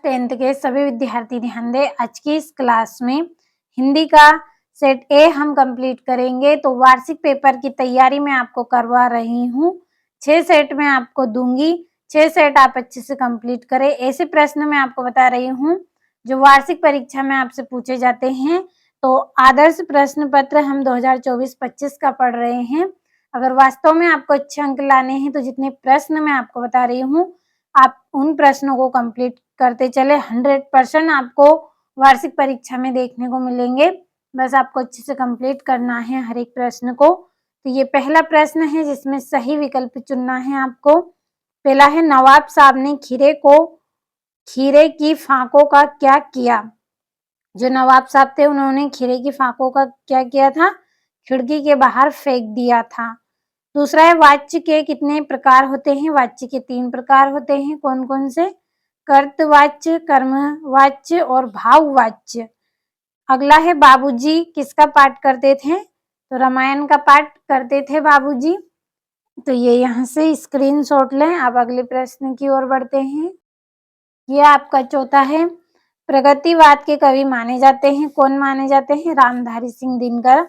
Tenth के सभी विद्यार्थी ध्यान दें। आज की इस क्लास में हिंदी का सेट ए हम कंप्लीट करेंगे। तो वार्षिक पेपर की तैयारी मैं आपको करवा रही हूँ। 6 सेट मैं आपको दूंगी, 6 सेट आप अच्छे से कंप्लीट करें। ऐसे प्रश्न मैं आपको बता रही हूँ जो वार्षिक परीक्षा में आपसे पूछे जाते हैं। तो आदर्श प्रश्न पत्र हम 2024-25 का पढ़ रहे हैं। अगर वास्तव में आपको अच्छे अंक लाने हैं तो जितने प्रश्न मैं आपको बता रही हूँ आप उन प्रश्नों को कंप्लीट करते चले। 100% आपको वार्षिक परीक्षा में देखने को मिलेंगे। बस आपको अच्छे से कंप्लीट करना है हर एक प्रश्न को। तो ये पहला प्रश्न है जिसमें सही विकल्प चुनना है आपको। पहला है, नवाब साहब ने खीरे की फाकों का क्या किया। जो नवाब साहब थे उन्होंने खीरे की फाकों का क्या किया था, खिड़की के बाहर फेंक दिया था। दूसरा है, वाच्य के कितने प्रकार होते हैं। वाच्य के 3 प्रकार होते हैं। कौन कौन से? कर्तवाच्य, कर्मवाच्य और भाववाच्य। अगला है, बाबूजी किसका पाठ करते थे। तो रामायण का पाठ करते थे बाबूजी। तो ये यहाँ से स्क्रीनशॉट लें। अब अगले प्रश्न की ओर बढ़ते हैं। ये आपका चौथा है, प्रगतिवाद के कवि माने जाते हैं। कौन माने जाते हैं? रामधारी सिंह दिनकर।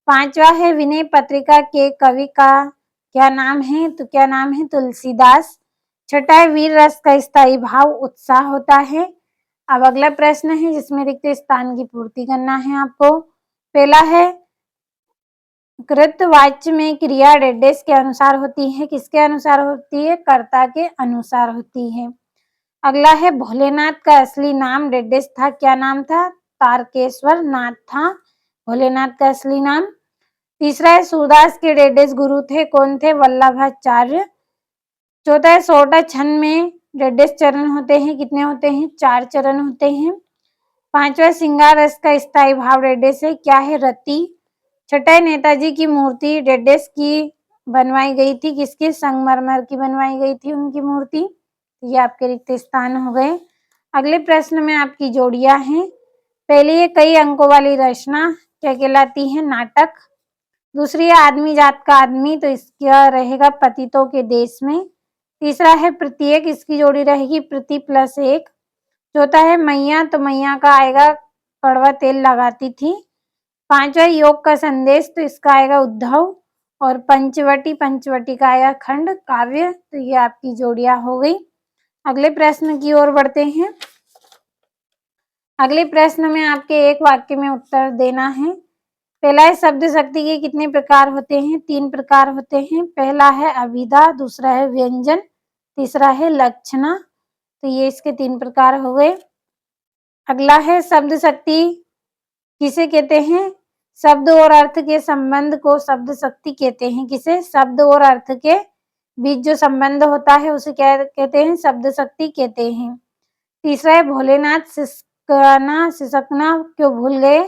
पांचवा है, विनय पत्रिका के कवि का क्या नाम है। तो क्या नाम है? तुलसीदास। छठा है, वीर रस का स्थायी भाव उत्साह होता है। अब अगला प्रश्न है जिसमें रिक्त स्थान की पूर्ति करना है आपको। पहला है, कृतवाच्य में क्रिया डेडेस के अनुसार होती है। किसके अनुसार होती है? कर्ता के अनुसार होती है। अगला है, भोलेनाथ का असली नाम डेडेस था। क्या नाम था? तारकेश्वर नाथ था भोलेनाथ का असली नाम। तीसरा है, सूरदास के डेडेस गुरु थे। कौन थे? वल्लभाचार्य। चौथा है, सोटा छंद में डेडेस चरण होते हैं। कितने होते हैं? 4 चरण होते हैं। पांचवा, श्रृंगार रस का स्थायी भाव डेडेस है। क्या है? रति। छठा है, नेताजी की मूर्ति डेडेस की बनवाई गई थी। किसकी? संगमरमर की बनवाई गई थी उनकी मूर्ति। ये आपके रिक्त स्थान हो गए। अगले प्रश्न में आपकी जोड़ियां हैं। पहली है, कई अंकों वाली रचना क्या कहलाती है? नाटक। दूसरी है, आदमी जात का आदमी। तो इसका रहेगा पतितों के देश में। तीसरा है, प्रत्येक। इसकी जोड़ी रहेगी प्रति प्लस 1। चौथा है, मैया। तो मैया का आएगा कड़वा तेल लगाती थी। पांचवा, योग का संदेश। तो इसका आएगा उद्धव। और पंचवटी का आएगा खंड काव्य। तो ये आपकी जोड़ियां हो गई। अगले प्रश्न की ओर बढ़ते हैं। अगले प्रश्न में आपके एक वाक्य में उत्तर देना है। पहला है, शब्द शक्ति के कितने प्रकार होते हैं? 3 प्रकार होते हैं। पहला है अभिधा, दूसरा है व्यंजन, तीसरा है लक्षणा। तो ये इसके 3 प्रकार हो गए। अगला है, शब्द शक्ति किसे कहते हैं? शब्द और अर्थ के संबंध को शब्द शक्ति कहते हैं। किसे? शब्द और अर्थ के बीच जो संबंध होता है उसे क्या कहते हैं? शब्द शक्ति कहते हैं। तीसरा है, भोलेनाथ सिसकना क्यों भूल गए।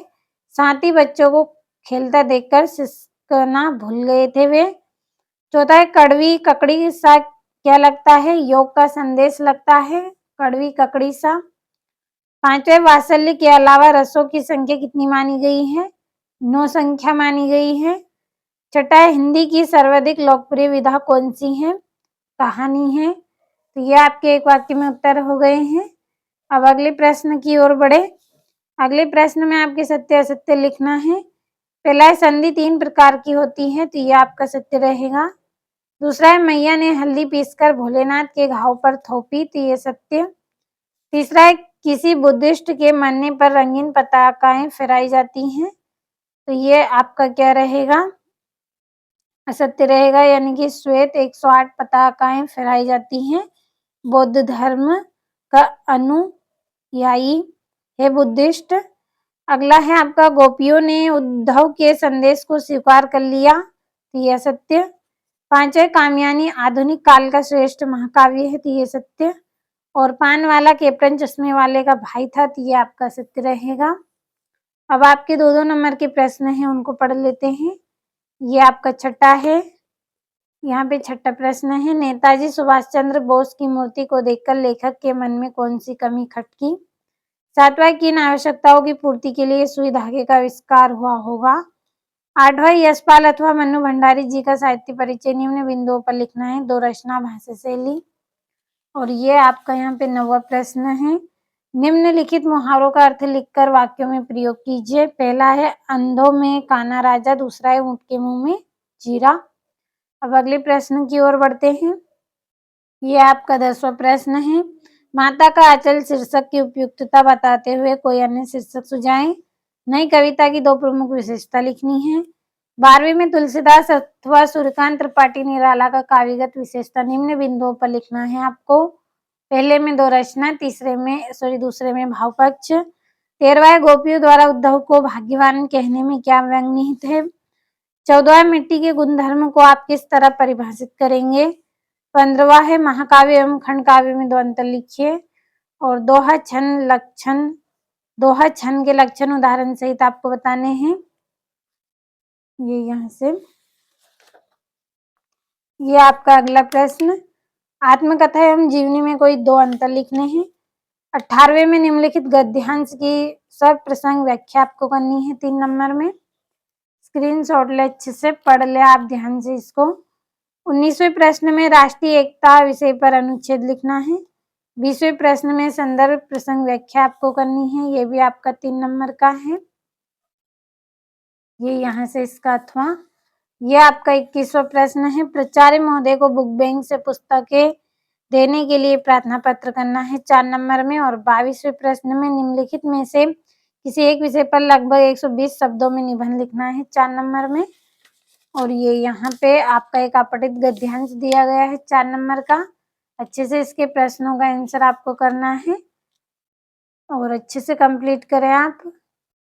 साथी बच्चों को खेलता देखकर सिसकना भूल गए थे वे। चौथा है, कड़वी ककड़ी सा क्या लगता है? योग का संदेश लगता है कड़वी ककड़ी सा। पांचवे, वात्सल्य के अलावा रसों की संख्या कितनी मानी गई है? 9 संख्या मानी गई है। छठा है, हिंदी की सर्वाधिक लोकप्रिय विधा कौन सी है? कहानी है। तो ये आपके एक वाक्य में उत्तर हो गए हैं। अब अगले प्रश्न की ओर बढ़े। अगले प्रश्न में आपके सत्य असत्य लिखना है। पहला है, संधि 3 प्रकार की होती है। तो ये आपका सत्य रहेगा। दूसरा है, मैया ने हल्दी पीसकर भोलेनाथ के घाव पर थोपी। तो ये सत्य। तीसरा है, किसी बुद्धिस्ट के मरने पर रंगीन पताकाएं फहराई जाती हैं। तो ये आपका क्या रहेगा? असत्य रहेगा, यानी कि श्वेत 108 पताकाएं फहराई जाती हैं। बौद्ध धर्म का अनुयायी है बुद्धिस्ट। अगला है आपका, गोपियों ने उद्धव के संदेश को स्वीकार कर लिया। तो यह सत्य। पांचवे, कामयानी आधुनिक काल का श्रेष्ठ महाकाव्य है। तो ये सत्य। और पान वाला कैप्टन चश्मे वाले का भाई था। तो ये आपका सत्य रहेगा। अब आपके 2-2 नंबर के प्रश्न हैं उनको पढ़ लेते हैं। ये आपका छठा है। यहाँ पे छठा प्रश्न है, नेताजी सुभाष चंद्र बोस की मूर्ति को देखकर लेखक के मन में कौन सी कमी खटकी। सातवां, किन आवश्यकताओं की पूर्ति के लिए सुई धागे का आविष्कार हुआ होगा। आठवां, यशपाल अथवा मन्नू भंडारी जी का साहित्य परिचय निम्न बिंदुओं पर लिखना है। 2 रचना भाषा शैली। और ये आपका यहाँ पे 9वां प्रश्न है, निम्नलिखित मुहावरों का अर्थ लिखकर वाक्यों में प्रयोग कीजिए। पहला है अंधों में काना राजा, दूसरा है ऊंट के मुंह में जीरा। अब अगले प्रश्न की ओर बढ़ते हैं। ये आपका 10वां प्रश्न है। माता का आंचल शीर्षक की उपयुक्तता बताते हुए कोई अन्य शीर्षक सुझाएं। नई कविता की 2 प्रमुख विशेषता लिखनी है। 12वीं में तुलसीदास अथवा सूर्यकांत त्रिपाठी निराला का काव्यगत विशेषता निम्न बिंदुओं पर लिखना है आपको। पहले में 2 रचना, दूसरे में भाव पक्ष। 13वां है गोपियों द्वारा उद्धव को भाग्यवान कहने में क्या व्यंग निहित है। 14वां मिट्टी के गुणधर्म को आप किस तरह परिभाषित करेंगे। 15वां है महाकाव्य एवं खंड काव्य में 2 अंतर लिखिए। और दोहा छंद के लक्षण उदाहरण सहित आपको बताने हैं। ये यहाँ से ये आपका अगला प्रश्न। आत्मकथा एवं जीवनी में कोई 2 अंतर लिखने हैं। 18वें में निम्नलिखित गद्यांश की सब प्रसंग व्याख्या आपको करनी है 3 नंबर में। स्क्रीनशॉट ले, अच्छे से पढ़ ले आप ध्यान से इसको। 19वें प्रश्न में राष्ट्रीय एकता विषय पर अनुच्छेद लिखना है। 20वें प्रश्न में संदर्भ प्रसंग व्याख्या आपको करनी है। ये भी आपका 3 नंबर का है। ये यहाँ से इसका अथवा। ये आपका 21वां प्रश्न है। प्राचार्य महोदय को बुक बैंक से पुस्तकें देने के लिए प्रार्थना पत्र करना है 4 नंबर में। और 22वें प्रश्न में निम्नलिखित में से किसी एक विषय पर लगभग 120 शब्दों में निबंध लिखना है 4 नंबर में। और ये यहाँ पे आपका एक अपठित गद्यांश दिया गया है 4 नंबर का। अच्छे से इसके प्रश्नों का आंसर आपको करना है और अच्छे से कंप्लीट करें आप।